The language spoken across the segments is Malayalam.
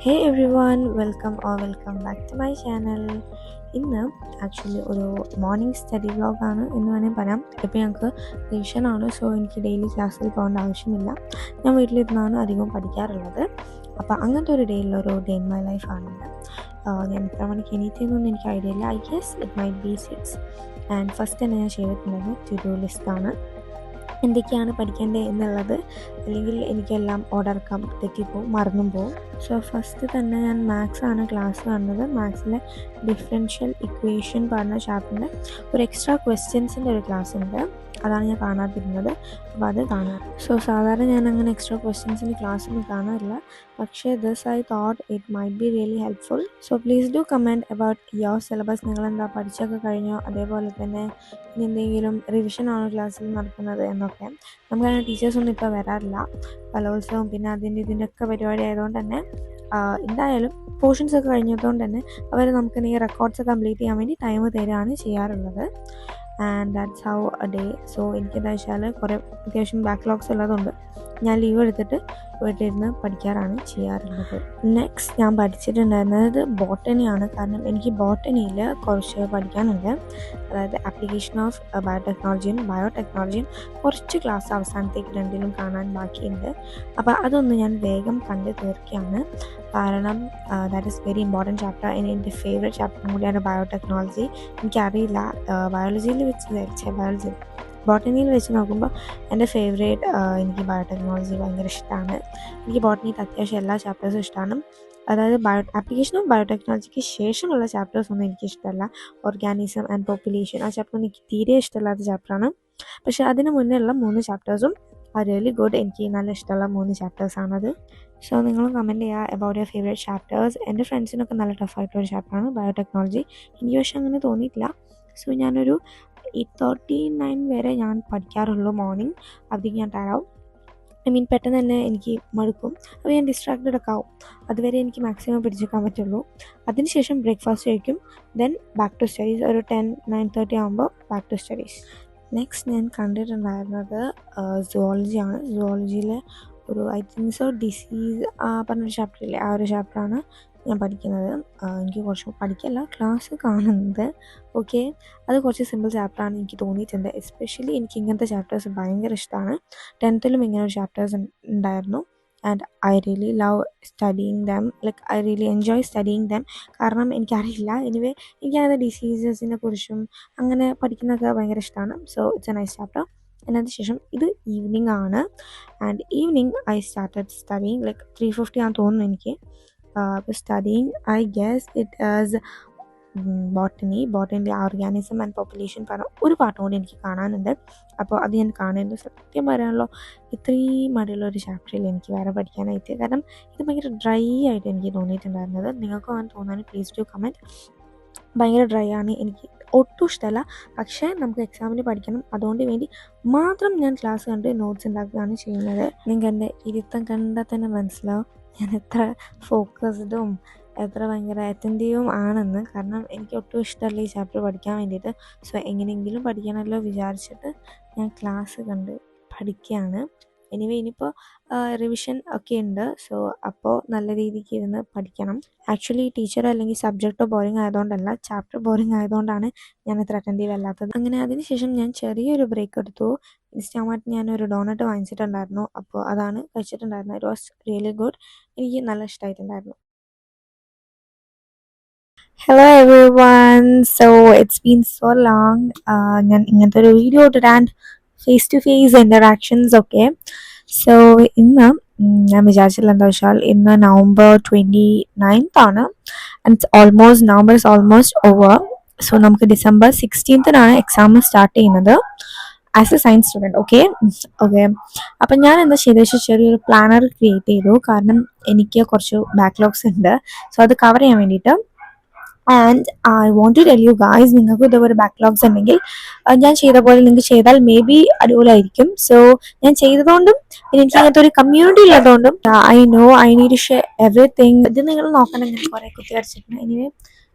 Hey everyone, welcome back to my channel. ഇന്ന് ആക്ച്വലി ഒരു മോർണിംഗ് സ്റ്റഡി വ്ളോഗാണ് എന്ന് വേണമെങ്കിൽ പറയാം. ഇപ്പോൾ ഞങ്ങൾക്ക് റിവിഷനാണ്, സോ എനിക്ക് ഡെയിലി ക്ലാസ്സിൽ പോകേണ്ട ആവശ്യമില്ല. ഞാൻ വീട്ടിലിരുന്നാണ് അധികവും പഠിക്കാറുള്ളത്. അപ്പോൾ അങ്ങനത്തെ ഒരു ഡേയിലൊരു ഡേ ഇൻ മൈ ലൈഫാണിത്. ഞാൻ എത്ര മണിക്ക് എണീറ്റെന്നൊന്നും എനിക്ക് ഐഡിയ ഇല്ല. I guess it might be 6. And first തന്നെ ഞാൻ ചെയ്തിട്ടുള്ളത് ടു ഡു ലിസ്റ്റാണ്. എന്തൊക്കെയാണ് പഠിക്കേണ്ടത് എന്നുള്ളത്, അല്ലെങ്കിൽ എനിക്കെല്ലാം ഓർഡർക്കാം തെറ്റിപ്പോവും, മറന്നും പോവും. സോ ഫസ്റ്റ് തന്നെ ഞാൻ മാത്സ് ആണ് ക്ലാസ് കാണുന്നത്. മാത്സിലെ ഡിഫറൻഷ്യൽ ഇക്വേഷൻ പറഞ്ഞ ചാപ്റ്ററിൻ്റെ ഒരു എക്സ്ട്രാ ക്വസ്റ്റ്യൻസിൻ്റെ ഒരു ക്ലാസ് ഉണ്ട്. അതാണ് ഞാൻ കാണാതിരുന്നത്. അപ്പോൾ അത് കാണാം. സോ സാധാരണ ഞാൻ അങ്ങനെ എക്സ്ട്രാ ക്വസ്റ്റ്യൻസിൻ്റെ ക്ലാസ് ഒന്നും കാണാറില്ല. പക്ഷേ this I thought it might be really helpful. So please do comment about your syllabus. നിങ്ങളെന്താ പഠിച്ചൊക്കെ കഴിഞ്ഞോ? അതേപോലെ തന്നെ ഇനി എന്തെങ്കിലും റിവിഷനാണോ ക്ലാസ്സിൽ നടക്കുന്നത് എന്നൊക്കെ. നമുക്കങ്ങനെ ടീച്ചേഴ്സൊന്നും ഇപ്പോൾ വരാറില്ല. കലോത്സവം പിന്നെ ഇതിൻ്റെ ഒക്കെ പരിപാടി ആയതുകൊണ്ട് തന്നെ എന്തായാലും പോർഷൻസ് ഒക്കെ കഴിഞ്ഞതുകൊണ്ട് തന്നെ അവർ നമുക്ക് ഈ റെക്കോർഡ്സ് കംപ്ലീറ്റ് ചെയ്യാൻ വേണ്ടി ടൈം തരികയാണ് ചെയ്യാറുള്ളത്. And that's how A day. So എനിക്കെന്താ വെച്ചാൽ കുറേ അത്യാവശ്യം ബാക്ക്ലോഗ്സ് ഉള്ളതുകൊണ്ട് ഞാൻ ലീവ് എടുത്തിട്ട് വീട്ടിലിരുന്ന് പഠിക്കാറാണ് ചെയ്യാറുള്ളത്. നെക്സ്റ്റ് ഞാൻ പഠിച്ചിട്ടുണ്ടായിരുന്നത് ബോട്ടണിയാണ്. കാരണം എനിക്ക് ബോട്ടണിയിൽ കുറച്ച് പഠിക്കാനുണ്ട്. അതായത് ആപ്ലിക്കേഷൻ ഓഫ് ബയോടെക്നോളജിയും ബയോടെക്നോളജിയും കുറച്ച് ക്ലാസ് അവസാനത്തേക്ക് രണ്ടിലും കാണാൻ ബാക്കിയുണ്ട്. അപ്പോൾ അതൊന്ന് ഞാൻ വേഗം കണ്ട് തീർക്കുകയാണ്. കാരണം that is very important chapter. എൻ്റെ ഫേവറേറ്റ് ചാപ്റ്ററും കൂടിയാണ് ബയോടെക്നോളജി. എനിക്കറിയില്ല, ബോട്ടണിയിൽ വെച്ച് നോക്കുമ്പോൾ എൻ്റെ ഫേവറേറ്റ് എനിക്ക് ബയോടെക്നോളജി ഭയങ്കര ഇഷ്ടമാണ്. എനിക്ക് ബോട്ടണിക്ക് അത്യാവശ്യം എല്ലാ ചാപ്റ്റേഴ്സും ഇഷ്ടമാണ്. അതായത് ആപ്ലിക്കേഷൻ ഓഫ് ബയോടെക്നോളജിക്ക് ശേഷമുള്ള ചാപ്റ്റേഴ്സൊന്നും എനിക്കിഷ്ടമല്ല. ഓർഗാനിസം ആൻഡ് പോപ്പുലേഷൻ, ആ ചാപ്റ്റർ എനിക്ക് തീരെ ഇഷ്ടമില്ലാത്ത ചാപ്റ്ററാണ്. പക്ഷേ അതിന് മുന്നേ ഉള്ള 3 ചാപ്റ്റേഴ്സും ആർ റിയലി ഗുഡ്. എനിക്ക് നല്ല ഇഷ്ടമുള്ള 3 ചാപ്റ്റേഴ്സാണത്. സോ നിങ്ങൾ കമൻറ്റ് ചെയ്യുക അബൌട്ട് യുവർ ഫേവറേറ്റ് ചാപ്റ്റേഴ്സ്. എൻ്റെ ഫ്രണ്ട്സിനൊക്കെ നല്ല ടഫായിട്ടുള്ള ചാപ്റ്ററാണ് ബയോടെക്നോളജി. എനിക്ക് പക്ഷേ അങ്ങനെ തോന്നിയിട്ടില്ല. സോ ഞാനൊരു 8:39 വരെ ഞാൻ പഠിക്കാറുള്ളൂ മോർണിംഗ്. അതിലേക്ക് ഞാൻ ടയർഡാവും. പെട്ടെന്ന് തന്നെ എനിക്ക് മടുക്കും. അപ്പോൾ ഞാൻ ഡിസ്ട്രാക്റ്റഡ് ഒക്കെ ആവും. അതുവരെ എനിക്ക് മാക്സിമം പിടിച്ചെടുക്കാൻ പറ്റുള്ളൂ. അതിനുശേഷം ബ്രേക്ക്ഫാസ്റ്റ് കഴിക്കും. Then back to studies. ഒരു 9:30 ആകുമ്പോൾ ബാക്ക് ടു സ്റ്റഡീസ്. നെക്സ്റ്റ് ഞാൻ കണ്ടിട്ടുണ്ടായിരുന്നത് സുവോളജിയാണ്. സുവോളജിയിൽ ഒരു ഐ തിങ്ക് സോ ഡിസീസ് പറഞ്ഞൊരു ചാപ്റ്റർ ഇല്ലേ, ആ ഒരു ചാപ്റ്ററാണ് ഞാൻ പഠിക്കുന്നത്. എനിക്ക് കുറച്ച് പഠിക്കല്ല, ക്ലാസ് കാണുന്നത്. ഓക്കെ, അത് കുറച്ച് സിമ്പിൾ ചാപ്റ്ററാണ് എനിക്ക് തോന്നിയിട്ടുണ്ട്. എസ്പെഷ്യലി എനിക്ക് ഇങ്ങനത്തെ ചാപ്റ്റേഴ്സ് ഭയങ്കര ഇഷ്ടമാണ്. 10th ഇങ്ങനെ ഒരു ചാപ്റ്റേഴ്സ് ഉണ്ടായിരുന്നു. And I really love studying dum. Like I really enjoy studying dum. കാരണം എനിക്കറിയില്ല, എനിവേ എനിക്കങ്ങനെ ഡിസീസസിനെ കുറിച്ചും അങ്ങനെ പഠിക്കുന്നതൊക്കെ ഭയങ്കര ഇഷ്ടമാണ്. So it's a nice chapter. അതിനു ശേഷം ഇത് ഈവനിങ് ആണ്. And evening I started studying like 3:50 ആണെന്ന് തോന്നുന്നു എനിക്ക്. studying, I guess it is ബോട്ടണിൻ്റെ ഓർഗാനിസം ആൻഡ് പോപ്പുലേഷൻ പറഞ്ഞ ഒരു പാട്ടും കൂടി എനിക്ക് കാണാനുണ്ട്. അപ്പോൾ അത് ഞാൻ കാണുന്നുണ്ട്. സത്യം പറയാനുള്ള ഇത്രയും മടിയുള്ളൊരു ചാപ്റ്ററിൽ എനിക്ക് വേറെ പഠിക്കാനായിട്ട്. കാരണം ഇത് ഭയങ്കര ഡ്രൈ ആയിട്ട് എനിക്ക് തോന്നിയിട്ടുണ്ടായിരുന്നത്. നിങ്ങൾക്കും അങ്ങനെ തോന്നാൻ പ്ലീസ് ടു കമൻറ്റ്. ഭയങ്കര ഡ്രൈ ആണ്, എനിക്ക് ഒട്ടും ഇഷ്ടമല്ല. പക്ഷേ നമുക്ക് എക്സാമിന് പഠിക്കണം, അതുകൊണ്ട് വേണ്ടി മാത്രം ഞാൻ ക്ലാസ് കണ്ട് നോട്ട്സ് ഉണ്ടാക്കുകയാണ് ചെയ്യുന്നത്. നിങ്ങൾക്ക് എൻ്റെ ഇരുത്തം കണ്ടാൽ തന്നെ മനസ്സിലാവും ഞാൻ എത്ര ഫോക്കസ്ഡും എത്ര ഭയങ്കര അറ്റൻറ്റീവും ആണെന്ന്. കാരണം എനിക്ക് ഒട്ടും ഇഷ്ടമല്ല ഈ ചാപ്റ്റർ പഠിക്കാൻ വേണ്ടിയിട്ട്. സോ എങ്ങനെയെങ്കിലും പഠിക്കണമല്ലോ വിചാരിച്ചിട്ട് ഞാൻ ക്ലാസ് കണ്ട് പഠിക്കുകയാണ്. എനിവേ ഇനിയിപ്പോൾ റിവിഷൻ ഒക്കെ ഉണ്ട്. സോ അപ്പോൾ നല്ല രീതിക്ക് ഇരുന്ന് പഠിക്കണം. ആക്ച്വലി ടീച്ചർ അല്ലെങ്കിൽ സബ്ജക്റ്റോ ബോറിംഗ് ആയതുകൊണ്ടല്ല, ചാപ്റ്റർ ബോറിംഗ് ആയതുകൊണ്ടാണ് ഞാൻ ഇത്ര അറ്റൻറ്റീവ് അല്ലാത്തത്. അങ്ങനെ അതിനുശേഷം ഞാൻ ചെറിയൊരു ബ്രേക്ക് എടുത്തു. ഇൻസ്റ്റാമാർട്ട് ഞാനൊരു ഡോണറ്റ് വാങ്ങിച്ചിട്ടുണ്ടായിരുന്നു. അപ്പോൾ അതാണ് കഴിച്ചിട്ടുണ്ടായിരുന്നത്. It was really good. എനിക്ക് നല്ല ഇഷ്ടമായിട്ടുണ്ടായിരുന്നു. Hello everyone. So it's been so long. ഞാൻ ഇങ്ങനത്തെ ഒരു വീഡിയോ ഇട്ടിട്ട് ഫേസ് ടു ഫേസ് ഇൻ്ററാക്ഷൻസ് ഒക്കെ. സോ ഇന്ന് ഞാൻ വിചാരിച്ചില്ല എന്താ വെച്ചാൽ ഇന്ന് November 29th ആണ്. And November is almost over. So നമുക്ക് December 16th എക്സാം സ്റ്റാർട്ട് ചെയ്യുന്നത് as a science student. Okay. അപ്പം ഞാൻ എന്താ ചെയ്തത് വെച്ചാൽ ചെറിയൊരു പ്ലാനർ ക്രിയേറ്റ് ചെയ്തു. കാരണം എനിക്ക് കുറച്ച് ബാക്ക്ലോഗ്സ് ഉണ്ട്. സോ അത് കവർ ചെയ്യാൻ വേണ്ടിയിട്ട്. And I want to tell you guys, നിങ്ങൾക്ക് ഇതേപോലെ ബാക്ക്ലോഗ്സ് ഉണ്ടെങ്കിൽ ഞാൻ ചെയ്ത പോലെ നിങ്ങൾക്ക് ചെയ്താൽ മേ ബി അടിപൊളിയായിരിക്കും. സോ ഞാൻ ചെയ്തതുകൊണ്ടും പിന്നെ എനിക്ക് അങ്ങനത്തെ ഒരു കമ്മ്യൂണിറ്റി ഉള്ളതുകൊണ്ടും I know I need to share everything. ഇത് നിങ്ങൾ നോക്കണം, ഞാൻ കുറേ കുത്തി അടിച്ചിട്ടുണ്ട്. Anyway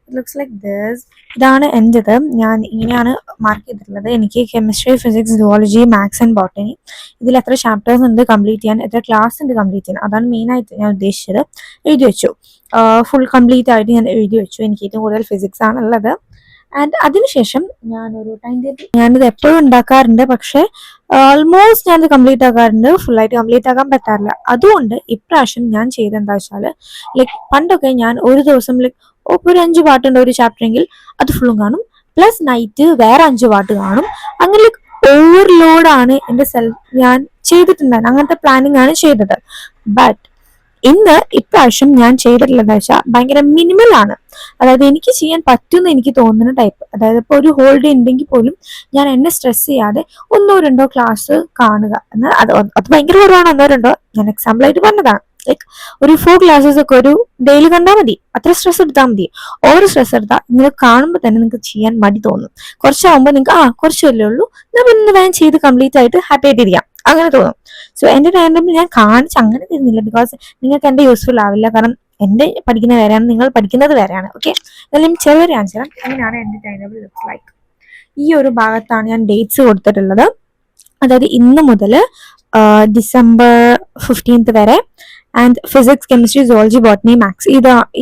it looks like this. ഇതാണ് എൻ്റെത്. ഞാൻ ഇങ്ങനെയാണ് മാർക്ക് ചെയ്തിട്ടുള്ളത്. എനിക്ക് chemistry, physics, zoology, maths and botany, ഇതിൽ എത്ര ചാപ്റ്റേഴ്സ് ഉണ്ട് കംപ്ലീറ്റ് ചെയ്യാൻ, എത്ര ക്ലാസ് ഉണ്ട് കംപ്ലീറ്റ് ചെയ്യാൻ, അതാണ് മെയിനായിട്ട് ഞാൻ ഉദ്ദേശിച്ചത്. എഴുതി വെച്ചു, ഫുൾ കംപ്ലീറ്റ് ആയിട്ട് ഞാൻ എഴുതി വെച്ചു. എനിക്ക് ഏറ്റവും കൂടുതൽ ഫിസിക്സ് ആണുള്ളത്. ആൻഡ് അതിനുശേഷം ഞാനൊരു ടൈം ടേബിൾ, ഞാനിത് എപ്പോഴും ഉണ്ടാക്കാറുണ്ട്, പക്ഷേ ഓൾമോസ്റ്റ് ഞാനത് കംപ്ലീറ്റ് ആക്കാറുണ്ട്, ഫുള്ളായിട്ട് കംപ്ലീറ്റ് ആക്കാൻ പറ്റാറില്ല. അതുകൊണ്ട് ഇപ്രാവശ്യം ഞാൻ ചെയ്തെന്താ വെച്ചാൽ, ലൈക്ക് പണ്ടൊക്കെ ഞാൻ ഒരു ദിവസം ലൈക്ക് ഒരു 5 പാട്ടുണ്ട് ഒരു ചാപ്റ്റർ എങ്കിൽ അത് ഫുള്ളും കാണും, പ്ലസ് നൈറ്റ് വേറെ 5 പാട്ട് കാണും. അങ്ങനെ ലൈക്ക് ഓവർലോഡാണ് എൻ്റെ സെൽഫ് ഞാൻ ചെയ്തിട്ടുണ്ടായിരുന്നു. അങ്ങനത്തെ പ്ലാനിങ് ആണ് ചെയ്തത്. ബട്ട് ഇപ്രാവശ്യം ഞാൻ ചെയ്തിട്ടുള്ളതെന്ന് വെച്ചാൽ ഭയങ്കര മിനിമൽ ആണ്. അതായത് എനിക്ക് ചെയ്യാൻ പറ്റുമെന്ന് എനിക്ക് തോന്നുന്ന ടൈപ്പ്. അതായത് ഇപ്പോൾ ഒരു ഹോൾ ഡേ ഉണ്ടെങ്കിൽ പോലും ഞാൻ എന്നെ സ്ട്രെസ് ചെയ്യാതെ 1-2 ക്ലാസ് കാണുക. എന്നാൽ അത് ഭയങ്കര കുറവാണ്, 1-2. ഞാൻ എക്സാമ്പിൾ ആയിട്ട് പറഞ്ഞതാണ്. ലൈക്ക് ഒരു 4 ക്ലാസ്സസ് ഒക്കെ ഒരു ഡെയിലി കണ്ടാൽ മതി. അത്ര സ്ട്രെസ് എടുത്താൽ മതി. ഓവർ സ്ട്രെസ് എടുത്താൽ നിങ്ങൾ കാണുമ്പോൾ തന്നെ നിങ്ങൾക്ക് ചെയ്യാൻ മടി തോന്നും. കുറച്ചാകുമ്പോൾ നിങ്ങൾക്ക് കുറച്ചല്ലേ ഉള്ളൂ, നമ്മൾ ഇന്ന് വേഗം ചെയ്ത് കംപ്ലീറ്റ് ആയിട്ട് ഹാപ്പി ആയിട്ടിരിക്കാം, അങ്ങനെ തോന്നും. സോ എൻ്റെ ടൈം ടേബിൾ ഞാൻ കാണിച്ച് അങ്ങനെ തരുന്നില്ല, ബിക്കോസ് നിങ്ങൾക്ക് എൻ്റെ യൂസ്ഫുൾ ആവില്ല. കാരണം എൻ്റെ പഠിക്കുന്ന വേറെയാണ്, നിങ്ങൾ പഠിക്കുന്നത് വേറെയാണ്. ഓക്കെ, എന്നാലും ചെറിയൊരു ആൻസർ. അങ്ങനെയാണ് എൻ്റെ ടൈം ടേബിൾ ലുക്സ് ലൈക്ക്. ഈ ഒരു ഭാഗത്താണ് ഞാൻ ഡേറ്റ്സ് കൊടുത്തിട്ടുള്ളത്. അതായത് ഇന്ന് മുതൽ ഡിസംബർ 15th വരെ. And physics, chemistry, zoology, botany, maths,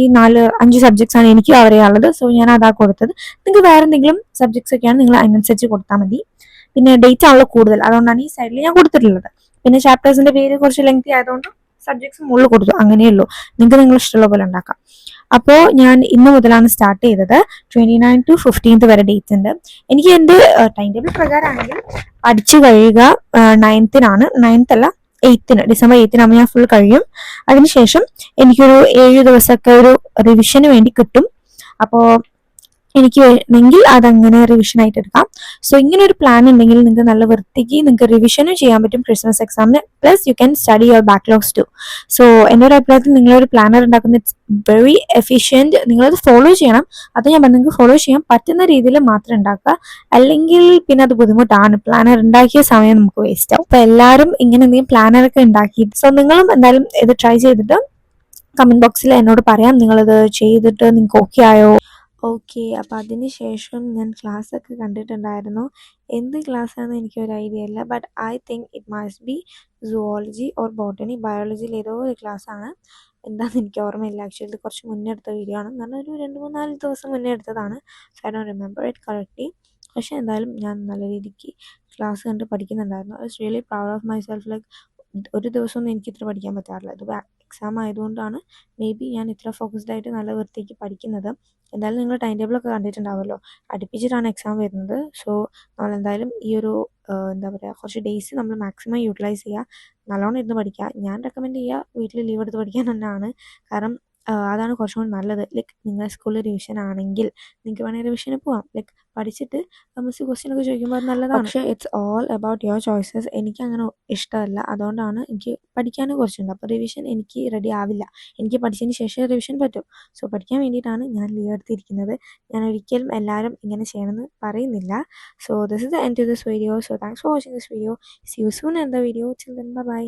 ഈ 5 സബ്ജക്ട്സ് ആണ് എനിക്ക് അറിയാനുള്ളത്. സോ ഞാൻ അതാ കൊടുത്തത്. നിങ്ങൾക്ക് വേറെ എന്തെങ്കിലും സബ്ജക്ട്സ് ഒക്കെയാണ് നിങ്ങൾ അതിനനുസരിച്ച് കൊടുത്താൽ മതി. പിന്നെ ഡേറ്റ് ആണല്ലോ കൂടുതൽ, അതുകൊണ്ടാണ് ഈ സൈഡിൽ ഞാൻ കൊടുത്തിട്ടുള്ളത്. പിന്നെ ചാപ്റ്റേഴ്സിന്റെ പേര് കുറച്ച് ലെങ്തി ആയതുകൊണ്ട് സബ്ജക്ട്സ് മുകളിൽ കൊടുത്തു. അങ്ങനെയുള്ളൂ, നിങ്ങൾക്ക് നിങ്ങൾ ഇഷ്ടമുള്ള പോലെ ഉണ്ടാക്കാം. അപ്പോൾ ഞാൻ ഇന്ന് മുതലാണ് സ്റ്റാർട്ട് ചെയ്തത്. 29 to 15th വരെ ഡേറ്റ് ഉണ്ട്. എനിക്ക് എൻ്റെ ടൈം ടേബിൾ പ്രകാരമാണെങ്കിൽ പഠിച്ചു കഴിയുക 9th-നാണ്. 9th അല്ല, 8th-ന്, ഡിസംബർ 8th-നാകുമ്പോൾ ഞാൻ ഫുൾ കഴിയും. അതിനുശേഷം എനിക്കൊരു 7 ദിവസമൊക്കെ ഒരു റിവിഷന് വേണ്ടി കിട്ടും. അപ്പോൾ എനിക്ക് വേണമെങ്കിൽ അതങ്ങനെ റിവിഷൻ ആയിട്ട് എടുക്കാം. സോ ഇങ്ങനെ ഒരു പ്ലാൻ ഉണ്ടെങ്കിൽ നിങ്ങൾക്ക് നല്ല വൃത്തിക്ക് നിങ്ങൾക്ക് റിവിഷനും ചെയ്യാൻ പറ്റും ക്രിസ്മസ് എക്സാമിന്. Plus you can study your backlogs too. So എൻ്റെ ഒരു അഭിപ്രായത്തിൽ നിങ്ങളൊരു പ്ലാനർ ഉണ്ടാക്കുന്നത് ഇറ്റ്സ് വെരി എഫിഷ്യൻറ്റ്. നിങ്ങളത് ഫോളോ ചെയ്യണം. അത് ഞാൻ പറഞ്ഞു, നിങ്ങൾക്ക് ഫോളോ ചെയ്യാൻ പറ്റുന്ന രീതിയിൽ മാത്രം ഉണ്ടാക്കുക. അല്ലെങ്കിൽ പിന്നെ അത് ബുദ്ധിമുട്ടാണ്. പ്ലാനർ ഉണ്ടാക്കിയ സമയം നമുക്ക് വേസ്റ്റ് ആവും. അപ്പോൾ എല്ലാവരും ഇങ്ങനെ എന്തെങ്കിലും പ്ലാനറൊക്കെ ഉണ്ടാക്കി, സോ നിങ്ങളും എന്തായാലും ഇത് ട്രൈ ചെയ്തിട്ട് കമന്റ് ബോക്സിൽ എന്നോട് പറയാം നിങ്ങളിത് ചെയ്തിട്ട് നിങ്ങൾക്ക് ഓക്കെ ആയോ. ഓക്കെ, അപ്പോൾ അതിന് ശേഷം ഞാൻ ക്ലാസ്സൊക്കെ കണ്ടിട്ടുണ്ടായിരുന്നു. എന്ത് ക്ലാസ്സാണെന്ന് എനിക്കൊരു ഐഡിയ ഇല്ല. But I think it must be zoology or botany. ബയോളജിയിൽ ഏതോ ഒരു ക്ലാസ്സാണ്, എന്താണെന്ന് എനിക്ക് ഓർമ്മയില്ല. ആക്ച്വലി ഇത് കുറച്ച് മുന്നേ എടുത്ത വീഡിയോ ആണ്. എന്ന് പറഞ്ഞാൽ ഒരു 2-3-4 ദിവസം മുന്നേ എടുത്തതാണ്. So I don't remember it correctly. പക്ഷേ എന്തായാലും ഞാൻ നല്ല രീതിക്ക് ക്ലാസ് കണ്ട് പഠിക്കുന്നുണ്ടായിരുന്നു. I was really proud of myself. Like ഒരു ദിവസമൊന്നും എനിക്ക് ഇത്ര പഠിക്കാൻ പറ്റാറില്ല. ഇത് എക്സാം ആയതുകൊണ്ടാണ് മേ ബി ഞാൻ ഇത്ര ഫോക്കസ്ഡ് ആയിട്ട് നല്ല വൃത്തിക്ക് പഠിക്കുന്നത്. എന്തായാലും നിങ്ങൾ ടൈം ടേബിളൊക്കെ കണ്ടിട്ടുണ്ടാവുമല്ലോ, അടുപ്പിച്ചിട്ടാണ് എക്സാം വരുന്നത്. സോ നമ്മളെന്തായാലും ഈ ഒരു എന്താ പറയുക, കുറച്ച് ഡേയ്സ് നമ്മൾ മാക്സിമം യൂട്ടിലൈസ് ചെയ്യുക, നല്ലോണം ഇരുന്ന് പഠിക്കുക. ഞാൻ റെക്കമെൻഡ് ചെയ്യുക വീട്ടിൽ ലീവ് എടുത്ത് പഠിക്കാൻ തന്നെയാണ്. കാരണം അതാണ് കുറച്ചും കൂടി നല്ലത്. ലൈക്ക് നിങ്ങൾ സ്കൂളിൽ റിവിഷൻ ആണെങ്കിൽ നിങ്ങൾക്ക് വേണമെങ്കിൽ റിവിഷന് പോവാം. ലൈക്ക് പഠിച്ചിട്ട് മിസ് ക്വസ്റ്റ്യൻ ഒക്കെ ചോദിക്കുമ്പോൾ അത് നല്ലതാണ്. പക്ഷേ it's all about your choices. എനിക്ക് അങ്ങനെ ഇഷ്ടമല്ല, അതുകൊണ്ടാണ് എനിക്ക് പഠിക്കാനും കുറച്ചുണ്ട്. അപ്പോൾ റിവിഷൻ എനിക്ക് റെഡി ആവില്ല. എനിക്ക് പഠിച്ചതിന് ശേഷം റിവിഷൻ പറ്റും. സോ പഠിക്കാൻ വേണ്ടിയിട്ടാണ് ഞാൻ ലീവ് എടുത്തിരിക്കുന്നത്. ഞാൻ ഒരിക്കലും എല്ലാവരും ഇങ്ങനെ ചെയ്യണമെന്ന് പറയുന്നില്ല. So this is the end to this video. So thanks for watching this video. See you soon in the video. Till then by.